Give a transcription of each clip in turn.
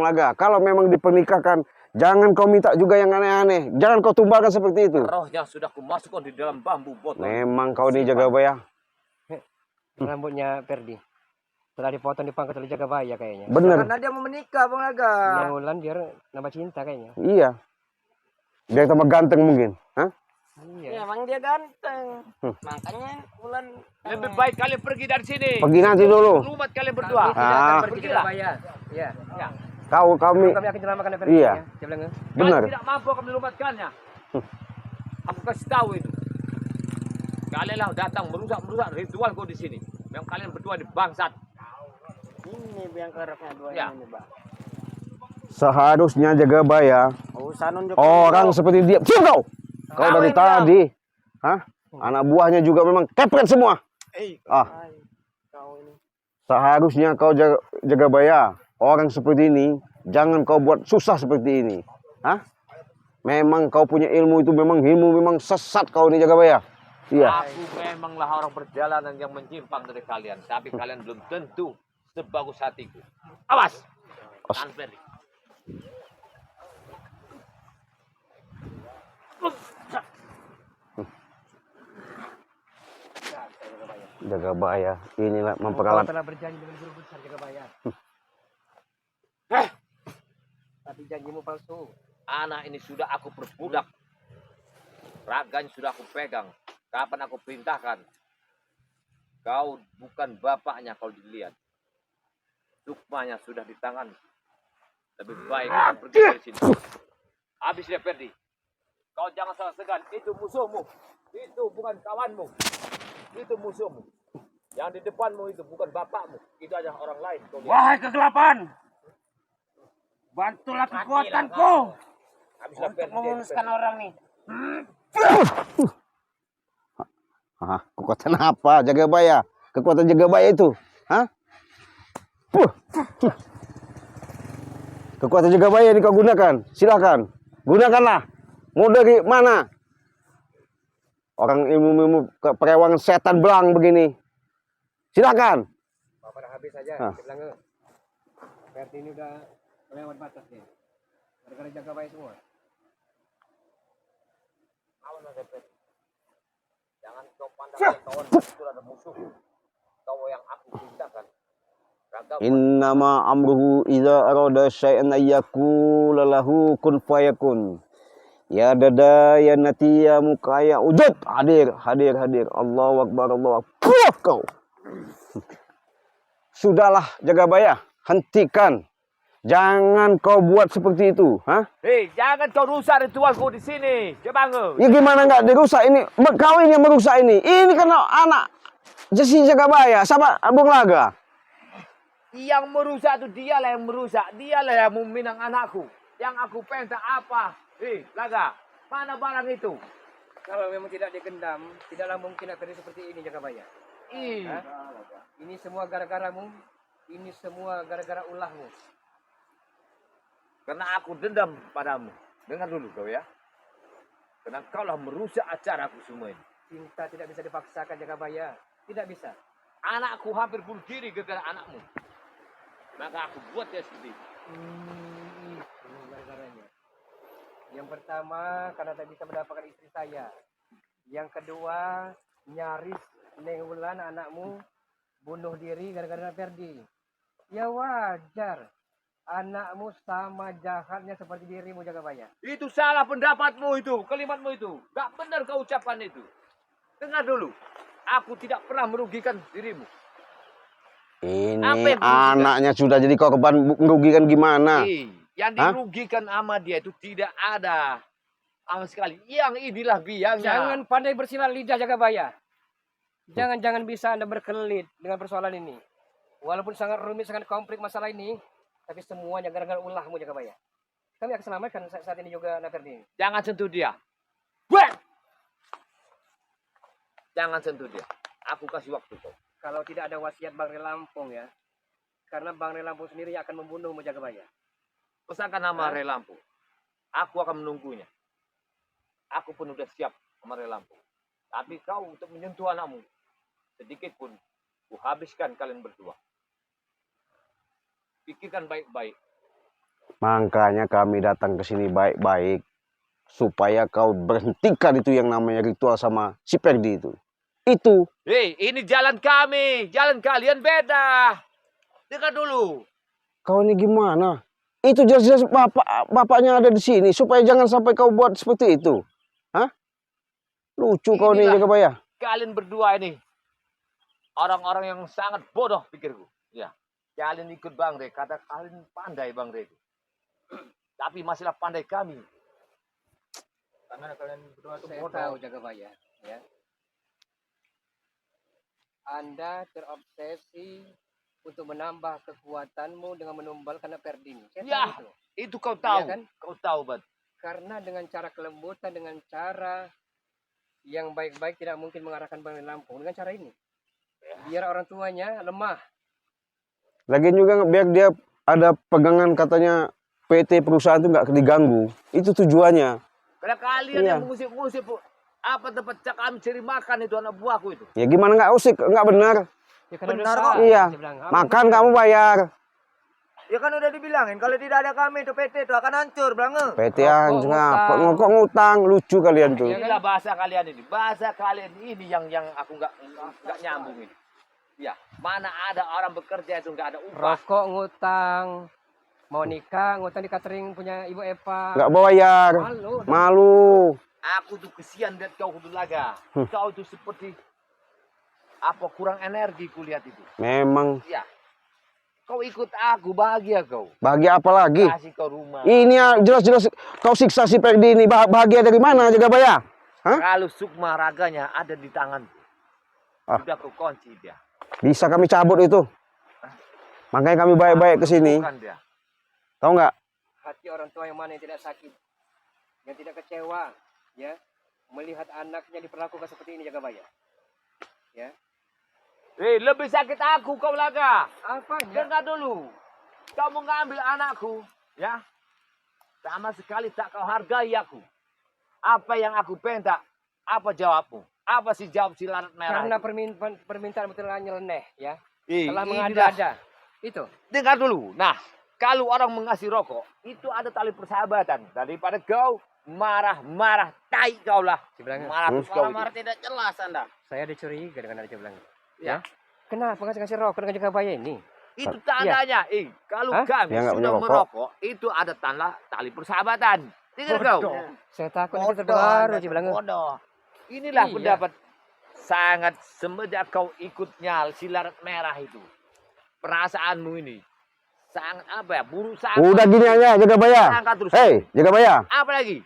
Laga, kalau memang dipernikahkan, jangan kau minta juga yang aneh-aneh. Jangan kau tumbalkan seperti itu. Rohnya sudah kumasukkan di dalam bambu botol. Memang kau ini Jagabaya. Rambutnya Ferdi. Setelah dipotong dipangkas oleh Jagabaya kayaknya. Bener. Karena dia mau menikah Bang Laga. Yang Ulan biar nambah cinta kayaknya. Iya. Dia tambah ganteng mungkin. Hah? Iya. Emang dia ganteng. Makanya Ulan Lebih baik kalian pergi dari sini. Pergi nanti dulu. Lumat kalian berdua. Kami tidak akan pergi Pergilah. Jagabaya. Iya. Ya. Kami Kami akan selamatkan Ferdi. Iya. Ya. Dia bilang, benar. Kalian tidak mampu akan melumatkannya. Aku kasih tahu itu. Kalian lah datang merusak ritualku di sini. Memang kalian berdua di bangsat. ini yang keraknya dua Ya. ini, Bang. Seharusnya Jagabaya Usah nunjuk orang seperti dia. Siap kau. Kau dari Kawin tadi. Hah? Anak buahnya juga memang kepret semua. kau ini. Seharusnya kau Jagabaya. Orang seperti ini, jangan kau buat susah seperti ini. Hah? Memang kau punya ilmu itu memang sesat kau ini Jagabaya. Iya. Aku memanglah orang perjalanan yang menyimpang dari kalian. Tapi kalian belum tentu sebagus hatiku. Awas! Tahan Ferdi. Jagabaya. Inilah kau memperalat. telah berjanji dengan guru besar Jagabaya. Tapi janjimu palsu. Anak ini sudah aku perbudak. Raganya sudah aku pegang. Kapan aku perintahkan? Kau bukan bapaknya kalau dilihat. Sukmanya sudah di tangan. Lebih baik kau pergi dari sini. Habis dia Ferdi. Kau jangan salah segan. Itu musuhmu. Itu bukan kawanmu. Itu musuhmu. Yang di depanmu itu bukan bapakmu. Itu adalah orang lain. Kau lihat. Wahai kegelapan. Bantulah kekuatanku Habislah untuk Ferdi. memuluskan orang nih. Hah, kekuatan apa Jagabaya? Kekuatan Jagabaya itu? Hah? Kekuatan Jagabaya ini kau gunakan. Silakan. Gunakanlah. Mau dari mana? Orang ilmu perewangan setan belang begini. Silakan. Bapak dah habis saja. Hah. Dia bilang, Ferdi ini udah melewat batas nih. Gara-gara Jagabaya semua. Awas ada Ferdi. Jangan kau pandang kawan itu ada musuh. Kau yang aku perintahkan. Ragam Innama amruhu idza arada syai'an ayyakula lahu kun fayakun. Ya dada ya nati ya mukaya wujud. Hadir. Allahu akbar, Allahu akbar. Kau. Sudahlah Jagabaya, hentikan. Jangan kau buat seperti itu, hah? Hei, jangan kau rusak ritualku di sini. Coba nge. Ya gimana nggak dirusak ini? Kau ini yang merusak ini. Ini kan anak Jesi Jagabaya, sama Bung Laga. Yang merusak itu dialah yang merusak. Dialah yang meminang anakku. Yang aku perintah apa? Hei, Laga, mana barang itu? Kalau memang tidak digendam, tidaklah mungkin akan seperti ini Jagabaya. Ih, Hah? Ini semua gara-garamu. Ini semua gara-gara ulahmu. karena aku dendam padamu. Dengar dulu kau ya. Karena kaulah merusak acaraku semua ini. Cinta tidak bisa dipaksakan Jagabaya. Tidak bisa. Anakku hampir bunuh diri gara-gara anakmu. Maka aku buat dia seperti itu. Ini gara-garanya. Yang pertama, karena tak bisa mendapatkan istri saya. Yang kedua, nyaris Neng Wulan anakmu bunuh diri gara-gara Ferdi. Ya wajar. Anakmu sama jahatnya seperti dirimu Jagabaya. Itu salah pendapatmu itu, kalimatmu itu. Gak benar kau ucapkan itu. Dengar dulu. Aku tidak pernah merugikan dirimu. Ini Apa yang merugikan? anaknya sudah jadi korban, merugikan gimana? Yang dirugikan sama dia itu tidak ada sama sekali. Yang inilah biangnya. Jangan pandai bersilat lidah Jagabaya. Jangan bisa Anda berkelit dengan persoalan ini. Walaupun sangat rumit, sangat komplik masalah ini, tapi semuanya gara-gara ulahmu Jagabaya. Kami akan selamatkan saat ini juga Ferdi. Jangan sentuh dia. Buat! Jangan sentuh dia. Aku kasih waktu kau. Kalau tidak ada wasiat Bang Relampung ya. Karena Bang Relampung sendiri akan membunuhmu Jagabaya. Pesankan nama Relampung. Aku akan menunggunya. Aku pun udah siap sama Relampung. Tapi kau untuk menyentuh anakmu, sedikit pun ku habiskan kalian berdua. Pikirkan baik-baik. Makanya kami datang ke sini baik-baik supaya kau berhentikan itu yang namanya ritual sama si Perdi itu. Itu. Hei, ini jalan kami, jalan kalian beda. Dengar dulu. Kau ini gimana? Itu jelas-jelas bapaknya ada di sini supaya jangan sampai kau buat seperti itu. Hah? Lucu kau nih Inilah Jagabaya. Kalian berdua ini orang-orang yang sangat bodoh pikirku. Ya, kalian ikut Bang Rey, kata kalian pandai Bang Rey. Tapi masihlah pandai kami. Karena kalian berdua itu Saya bodoh. tahu Jagabaya, ya. Anda terobsesi untuk menambah kekuatanmu dengan menumbal karena Perdi ini. Saya Ya. tahu itu. Itu kau tahu, Iya kan? kau tahu Bang. Karena dengan cara kelembutan, dengan cara yang baik-baik tidak mungkin mengarahkan Bang Lampung dengan cara ini. Biar orang tuanya lemah. Lagian juga biar dia ada pegangan katanya PT perusahaan itu nggak diganggu. Itu tujuannya. Karena kalian Iya. yang mengusik-ngusik apa tempat kami cari makan itu anak buahku itu. Ya gimana nggak usik, nggak benar. Ya, karena Benar dosa, kok. Iya. saya bilang. Makan kamu bayar. Ya kan udah dibilangin kalau tidak ada kami itu PT itu akan hancur, Blange. PT Rokok, anjing apa? ngutang. Ngokok ngutang, lucu kalian tuh. Iya kan? Inilah bahasa kalian ini. Bahasa kalian ini yang aku nggak nyambung ini. Ya, mana ada orang bekerja itu nggak ada upah. Rokok ngutang, mau nikah ngutang di catering punya Ibu Eva. Nggak bayar. Malu. Malu. Aku tuh kesian lihat kau dulu laga. Kau tuh seperti apa kurang energi kulihat itu. Memang. Ya. Kau ikut aku bahagia kau. Bahagia apa lagi? Kasih kau rumah. Ini ya, jelas-jelas kau siksa si Perdi ini. Bahagia dari mana Jagabaya? Hah? Kalau sukma raganya ada di tanganku. Ah. Sudah kau kunci dia. Bisa kami cabut itu. Makanya kami baik-baik ke sini. Bukan dia. Tahu nggak? Hati orang tua yang mana yang tidak sakit, yang tidak kecewa, ya, melihat anaknya diperlakukan seperti ini Jagabaya. Ya. Lebih sakit aku kau laga. Apanya? Dengar dulu. Kau mengambil anakku, ya. Sama sekali tak kau hargai aku. Apa yang aku minta, apa jawabmu? Apa sih jawab si larat merah? Karena itu? permintaan telah nyeleneh, ya. Ih, Telah inilah. mengada-ada. Itu. Dengar dulu. Nah, kalau orang mengasih rokok, itu ada tali persahabatan. Daripada kau marah-marah, tai kau lah. Dibilangnya, Marah terus kau. Marah tidak jelas Anda. saya dicuriga dengan ada bilang. Ya. Kenapa ngasih rokok dengan Jagabaya ini? Itu tandanya. Kalau Hah? kami Dia nggak punya sudah rokok. merokok, itu ada tanda tali persahabatan. Dengar kau. Saya takut itu terpengaruh dia bilang. Bodoh. Inilah Iya. pendapat sangat semenjak kau ikut nyal si larat merah itu. Perasaanmu ini sangat apa ya? Buruk sangat. Udah gini aja Jagabaya. Angkat terus. Hei Jagabaya. Apa lagi?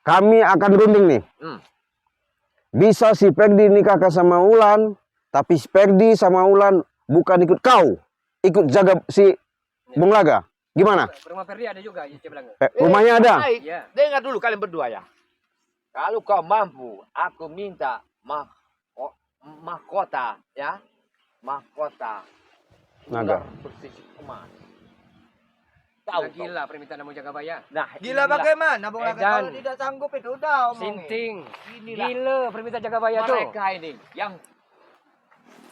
Kami akan runding nih. Hmm. Bisa si Perdi nikahkan sama Ulan. Tapi si Perdi sama Ulan bukan ikut kau. Ikut jaga si Bung Laga. Gimana? Rumah Ferdi ada juga dia bilang. Rumahnya ada. Baik. Iya. Dengar dulu kalian berdua ya. Kalau kau mampu, aku minta mahkota ya. Mahkota Naga. ular bersisik emas. Tahu Nah, kau? gila permintaan kamu Jagabaya. Nah, Gila inilah bagaimana, Bung Laga? Edan. Kalau tidak sanggup itu udah omongin. Sinting. Inilah Gila permintaan Jagabaya tuh. mereka ini yang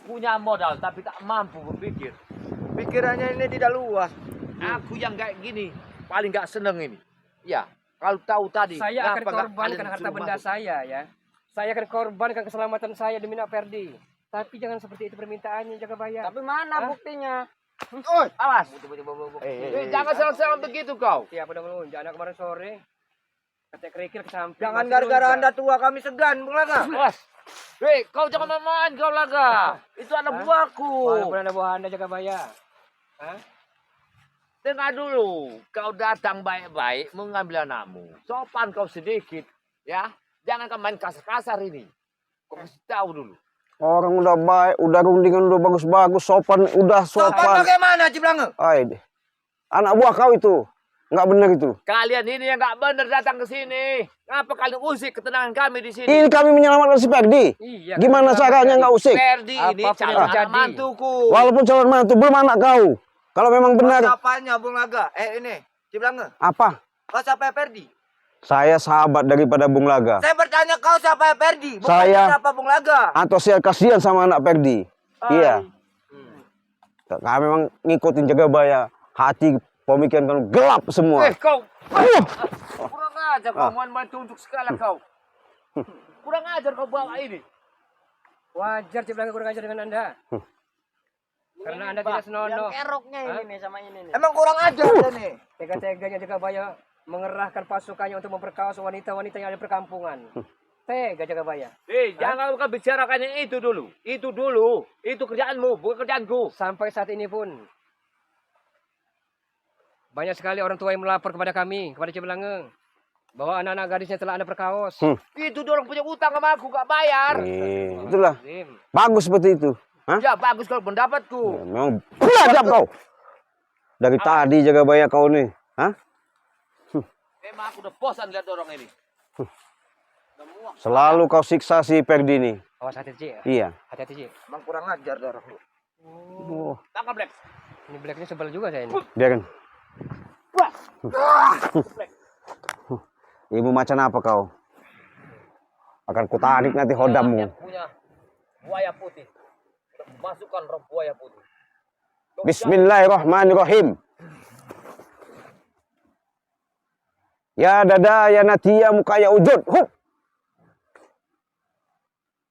punya modal tapi tak mampu berpikir. Pikirannya ini tidak luas. Aku yang kayak gini paling nggak seneng ini. Ya, kalau tahu tadi. Saya akan kenapa nggak korbankan kalian harta suruh benda masuk? saya ya. Saya akan korbankan keselamatan saya demi Nak Ferdi. Tapi jangan seperti itu permintaannya Jagabaya. Tapi mana Hah? buktinya? Awas. Eh, Jangan serang-serang begitu kau. Siapa udah melunjak anak kemarin sore? Kata kerikil ke samping. Jangan masih gara-gara melunjak. Anda tua kami segan, Bung Laga. Awas. Kau jangan main-main kau laga. Itu anak Hah? buahku. Walaupun ada buah anda Jagabaya. Hah? Dengar dulu, kau datang baik-baik mengambil anakmu. Sopan kau sedikit, ya. Jangan kau main kasar-kasar ini. Kau kasih tahu dulu. Orang udah baik, udah rundingan udah bagus-bagus, sopan, udah Sopan sopan. bagaimana, Ciblange? Ay, anak buah kau itu, nggak benar itu. Kalian ini yang nggak benar datang ke sini. Ngapa kalian usik ketenangan kami di sini? Ini kami menyelamatkan si Perdi. Iya. Gimana kenapa caranya Ferdi? nggak usik? Ferdi ini Apapun calon yang anak terjadi. mantuku. Walaupun calon mantu belum anak kau. Kalau memang benar, Siapanya, Bung Laga? Ini, Ciblange. apa? Kau siapa Ferdi? Saya sahabat daripada Bung Laga. Saya bertanya kau siapa Ferdi? Bukan Saya- siapa Bung Laga? Atau saya kasihan sama anak Perdi. Iya. Kami memang ngikutin Jagabaya. Hati Pemikiran kamu gelap semua. Kau. Kurang ajar kau, main-main tunjuk sekali kau. Kurang ajar kau bawa ini. Wajar Cik Belanga kurang ajar dengan Anda. Karena Anda tidak senonoh. Keroknya ini nih sama ini nih. Emang kurang ajar dia nih. Tega-teganya Jagabaya mengerahkan pasukannya untuk memperkaos wanita-wanita yang ada di perkampungan. Tega Jagabaya. Jangan kau bicarakan yang itu dulu. Itu dulu. Itu kerjaanmu, bukan kerjaanku. Sampai saat ini pun banyak sekali orang tua yang melapor kepada kami, kepada Cik Belanga, bahwa anak-anak gadisnya telah Anda perkaos. Itu dorong punya utang sama aku, gak bayar. Itulah. Bagus seperti itu. Hah? Ya bagus kalau pendapatku. Memang beradab kau. Dari tadi Jagabaya kau nih. Hah? Emang aku udah bosan lihat orang ini. Selalu kau siksa si Perdi nih. Awas hati Cik. Iya. Hati-hati Cik. Emang kurang ajar dia orang. Tangkap Black. Ini Black ini sebel juga saya ini. Dia kan. Ibu macan apa kau? Akan kutarik nanti hodammu. Yang punya buaya putih. Masukkan roh buaya putih. Bismillahirrahmanirrahim. Ya dada ya natia mukaya ujud. Hup.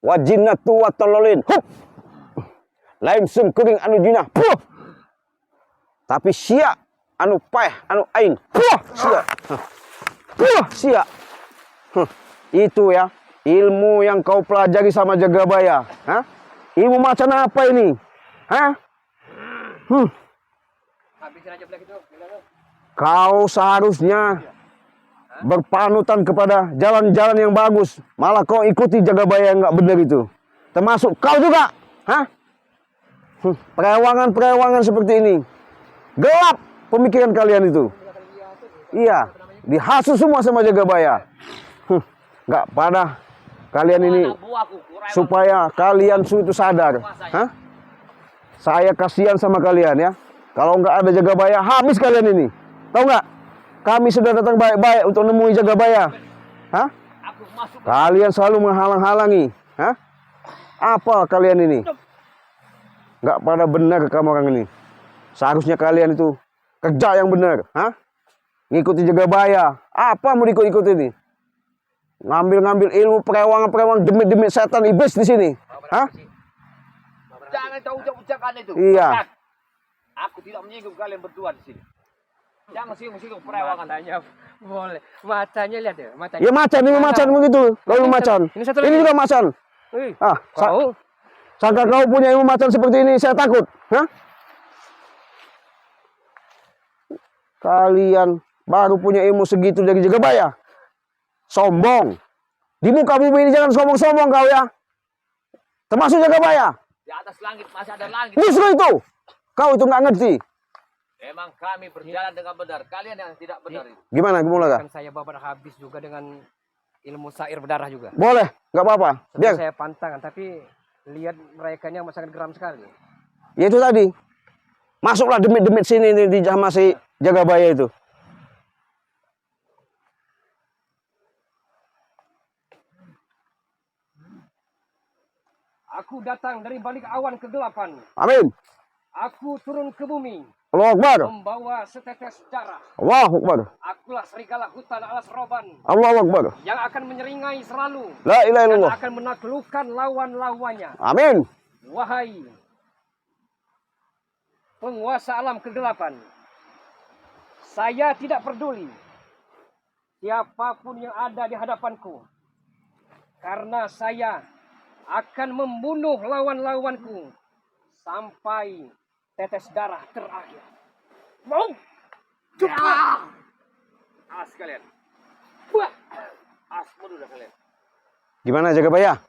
Wajinatu watololin. Hup. Lain sum kering anu jinah. Puh. Tapi sia anu payah anu ain. Puh. Sia. Puh. Sia. Itu ya ilmu yang kau pelajari sama Jagabaya. Hah? Ilmu macan apa ini? Hah? Habisin aja Black itu. Belanga. Kau seharusnya berpanutan kepada jalan-jalan yang bagus. Malah kau ikuti Jagabaya yang nggak benar itu. Termasuk kau juga. Hah? Perewangan-perewangan seperti ini. Gelap pemikiran kalian itu. Iya. Dihasut semua sama Jagabaya. Nggak pada kalian ini. Supaya kalian itu sadar. Hah? Saya kasihan sama kalian ya. Kalau nggak ada Jagabaya, habis kalian ini. Tahu nggak? Kami sudah datang baik-baik untuk nemui Jagabaya. Hah? Kalian selalu menghalang-halangi. Hah? Apa kalian ini? Nggak pada benar kamu orang ini. Seharusnya kalian itu kerja yang benar. Hah? Ngikuti Jagabaya. Apa mau diikut-ikut ini? Ngambil-ngambil ilmu perewangan-perewangan demit-demit setan iblis di sini. Hah? Jangan kau ucap-ucapkan itu. Iya. Aku tidak menyinggung kalian berdua di sini. Jangan singgung-singgung perewangan. Matanya boleh. Matanya lihat ya. Matanya. Ya macan, ini macan begitu. Kau macan. Ini satu lagi. Ini juga macan. Ah, Kau sangka kau punya ilmu macan seperti ini, saya takut. Hah? Kalian baru punya ilmu segitu dari Jagabaya. Sombong. Di muka bumi ini jangan sombong-sombong kau ya. Termasuk Jagabaya. Di atas langit masih ada langit. Justru itu. Kau itu nggak ngerti. Emang kami berjalan dengan benar. Kalian yang tidak benar itu. Gimana? Gimana? kan saya babat habis juga dengan ilmu sair berdarah juga. Boleh, nggak apa-apa. Sebenarnya Biar. saya pantangan, tapi lihat mereka ini sangat geram sekali. Ya itu tadi. Masuklah demit-demit sini nih di masih Jagabaya itu. Aku datang dari balik awan kegelapan. Amin. Aku turun ke bumi Allahu Akbar. membawa setetes darah. Allahu Akbar. Akulah serigala hutan alas roban Allahu Akbar. yang akan menyeringai selalu La ilaha dan illallah. akan menaklukkan lawan-lawannya. Amin. Wahai penguasa alam kegelapan, saya tidak peduli siapapun yang ada di hadapanku, karena saya akan membunuh lawan-lawanku sampai tetes darah terakhir. Mau? Cepat! As kalian. Wah! As mudah kalian. Gimana Jagabaya?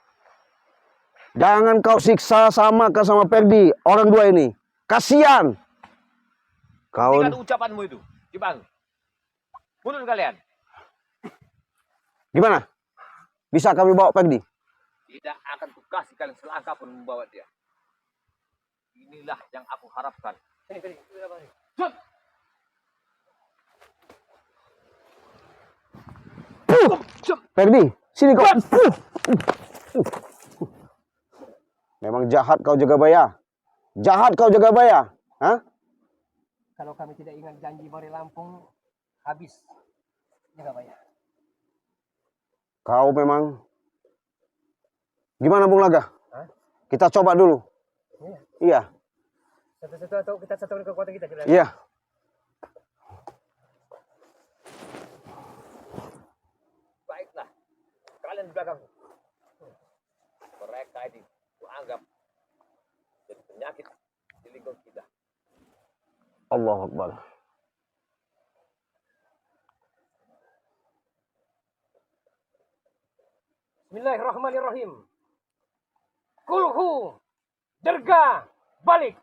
Jangan kau siksa sama Perdi, orang dua ini. Kasihan. Kau Tinggal ucapanmu itu. Cibang. Mundur kalian. gimana? Bisa kami bawa Perdi? Tidak akan kukasih kalian selangkah pun membawa dia. Inilah yang aku harapkan. Perdi, sini kau. Memang jahat kau Jagabaya. Jahat kau Jagabaya. Hah? kalau kami tidak ingat janji Bari Lampung, habis Jagabaya. Kau memang gimana Bung Laga? Hah? Kita coba dulu. Iya. Iya. Satu-satu atau kita satukan kekuatan kita. Jelas. Iya. Baiklah, kalian di belakangku. Mereka ini kuanggap jadi penyakit di lingkungan kita. Allahu Akbar. Bismillahirrahmanirrahim. Kulhu, derga, balik.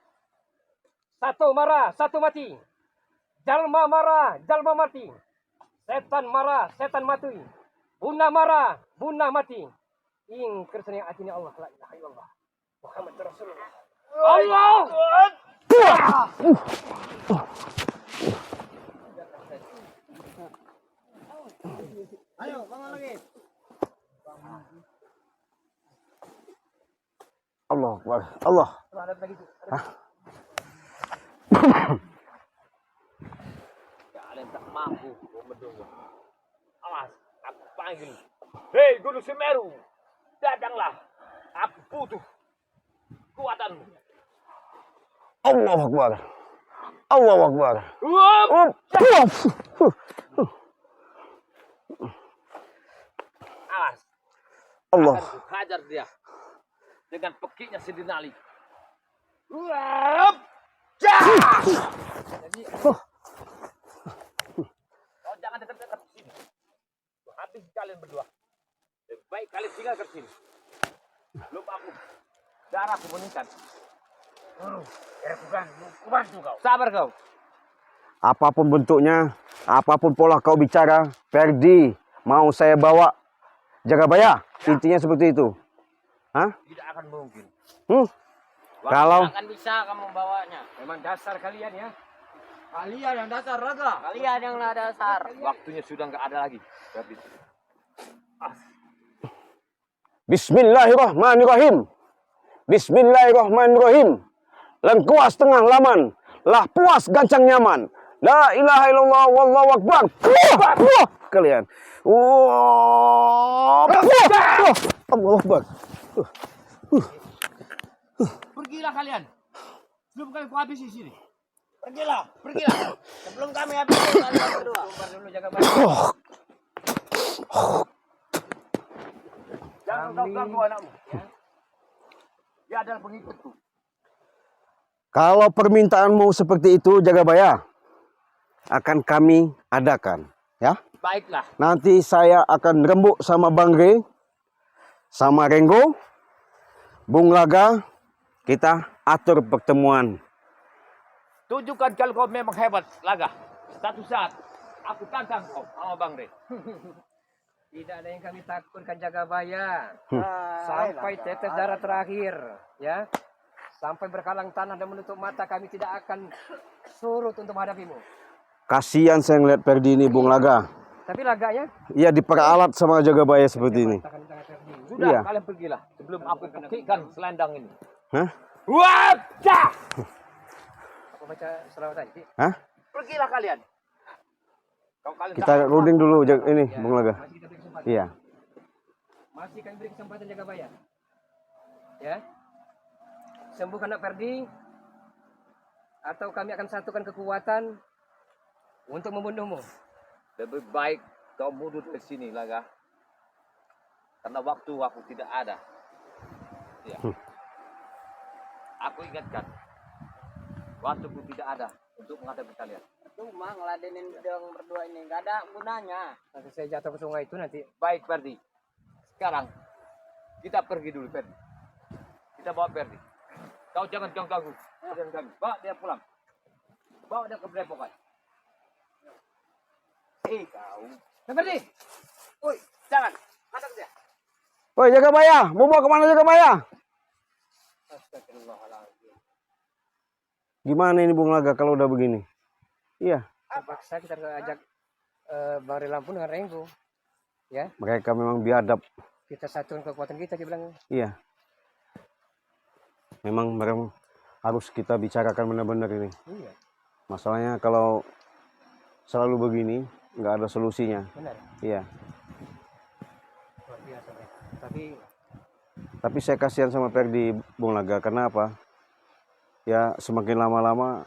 Satu marah, satu mati. Jalma marah, jalma mati. Setan marah, setan mati. Buna marah, buna mati. Ing kersani atini Allah, la ilaha illallah. Muhammad Rasulullah. Allah! Ayo, bangun lagi. Allah Akbar. Allah. Ada lagi tu. Kalian tak mampu membendungnya. Awas, aku panggil. Hei Gunung Semeru, datanglah. Aku butuh kekuatanmu. Allahu Akbar. Allahu Akbar. Awas, Allah. akan kuhajar dia dengan pekiknya Sidinali. Kau jangan dekat-dekat sini. Habis kalian berdua. Lebih baik kalian tinggal ke sini. Belum aku. Darahku meningkat. Bantu kau. Sabar kau. Apapun bentuknya, apapun pola kau bicara, Ferdi mau saya bawa Jagabaya. Intinya seperti itu. Hah? Tidak akan mungkin. Kalau Akan bisa kamu bawanya. Memang dasar kalian ya. Kalian yang dasar raga. Kalian yang nggak dasar. Waktunya sudah nggak ada lagi. Ferdi. Bismillahirrahmanirrahim. Bismillahirrahmanirrahim. Lengkuas tengah laman, lah puas gancang nyaman. La ilaha illallah wallahu akbar. Kalian. Allahu akbar. Pergilah kalian. Sebelum kalian ku habis di sini. Pergilah. Sebelum kami habis kalian berdua. Tumpar dulu Jagabaya. Jangan kau ganggu anakmu. Ya. Dia adalah pengikutku. Kalau permintaanmu seperti itu Jagabaya, akan kami adakan, ya. Baiklah. Nanti saya akan rembuk sama Bang Re, sama Renggo, Bung Laga, kita atur pertemuan. Tunjukkan kalau kau memang hebat, Laga. Satu saat, aku tantang kau sama Bang Re. Tidak ada yang kami takutkan Jagabaya. Sampai tetes darah terakhir, ya. Sampai berkalang tanah dan menutup mata kami tidak akan surut untuk menghadapimu. Kasihan saya ngeliat Ferdi ini, Bung Laga. Tapi laganya Ia diperalat sama Jagabaya seperti ini. Sudah, Iya. kalian pergilah. Sebelum aku pekikkan selendang ini. Hah? Wajah! Aku baca selawat tadi. Hah? Pergilah kalian. Kalau kalian Kita tak- runding dulu ini, Ya, Bung Laga. Masih kita beri kesempatan. Iya. Masih kami beri kesempatan Jagabaya. Ya. Sembuhkan anak Ferdi. Atau kami akan satukan kekuatan untuk membunuhmu. Lebih baik kau mundur ke sini, Laga. Karena waktu aku tidak ada. Ya. Aku ingatkan. Waktuku tidak ada untuk menghadapi kalian. Cuma ngeladenin yang berdua ini nggak ada gunanya. Nanti saya jatuh ke sungai itu nanti. Baik, Ferdi. Sekarang kita pergi dulu, Ferdi. Kita bawa Ferdi. Kau jangan ganggu. Jangan ganggu. Bawa dia pulang. Bawa dia ke Blepokan. Kau. Ferdi. Woi, jangan. Hadap dia. Woi Jagabaya, mau bawa kemana Jagabaya? Astagfirullahaladzim. Gimana ini Bung Laga kalau udah begini? Iya, Terpaksa kita ajak Bang Re Lampung dengan Renggo. Ya, mereka memang biadab. kita satukan kekuatan kita dia bilang. Iya. Memang harus kita bicarakan benar-benar ini. Iya. Masalahnya kalau selalu begini, nggak ada solusinya. Benar. Iya. Luar biasa, Bro. Tapi saya kasihan sama Perdi Bung Laga. Karena apa? Ya semakin lama-lama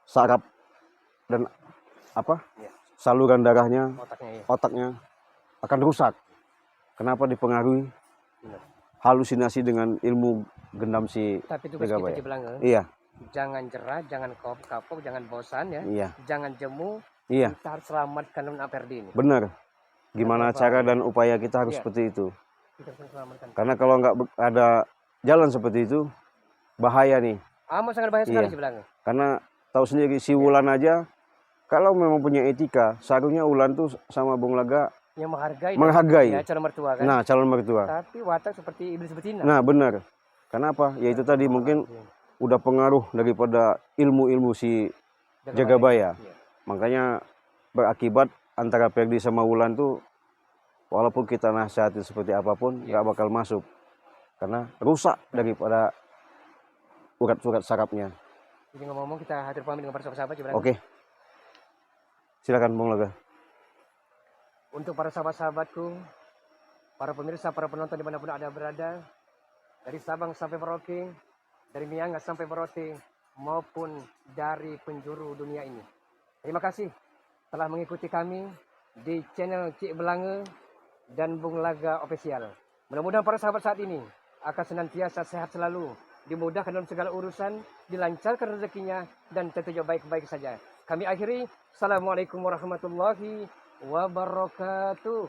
saraf dan apa? Iya. Saluran darahnya, Otaknya ya. otaknya akan rusak. Kenapa? Dipengaruhi Benar. halusinasi dengan ilmu gendam si Tapi tugas Jaga kita Baya. di Belanga, Iya, jangan jerah, jangan kapok, jangan bosan ya. iya, Jangan jemu. iya, Kita harus selamatkan Nona Perdi ini. benar. Gimana Kenapa? cara dan upaya kita harus Iya. seperti itu. Kita harus selamatkan. Karena kalau nggak ada jalan seperti itu, bahaya nih. Amat sangat bahaya sekali Iya. si Belanga. Karena tahu sendiri si Wulan aja, kalau memang punya etika, seharusnya Wulan tuh sama Bung Laga Yang menghargai. menghargai. Ya, calon mertua kan. Nah, calon mertua. Tapi watak seperti iblis betina. Nah, benar. Kenapa? Ya itu tadi mungkin udah pengaruh daripada ilmu-ilmu si Jaga Baya. Iya. Makanya berakibat antara Perdi sama Wulan tuh walaupun kita nasihatin seperti apapun nggak bakal masuk. Karena rusak daripada urat-urat sarafnya. Jadi ngomong-ngomong kita hadir pamit dengan para sahabat-sahabat. Belanga. Oke. Silakan Bung Laga. Untuk para sahabat-sahabatku, para pemirsa, para penonton dimanapun ada berada, dari Sabang sampai Merauke, dari Miangas sampai Merauke, maupun dari penjuru dunia ini. Terima kasih telah mengikuti kami di channel Cik Belanga dan Bung Laga Official. Mudah-mudahan para sahabat saat ini akan senantiasa sehat selalu, dimudahkan dalam segala urusan, dilancarkan rezekinya, dan tentunya baik-baik saja. Kami akhiri, Assalamualaikum warahmatullahi wabarakatuh.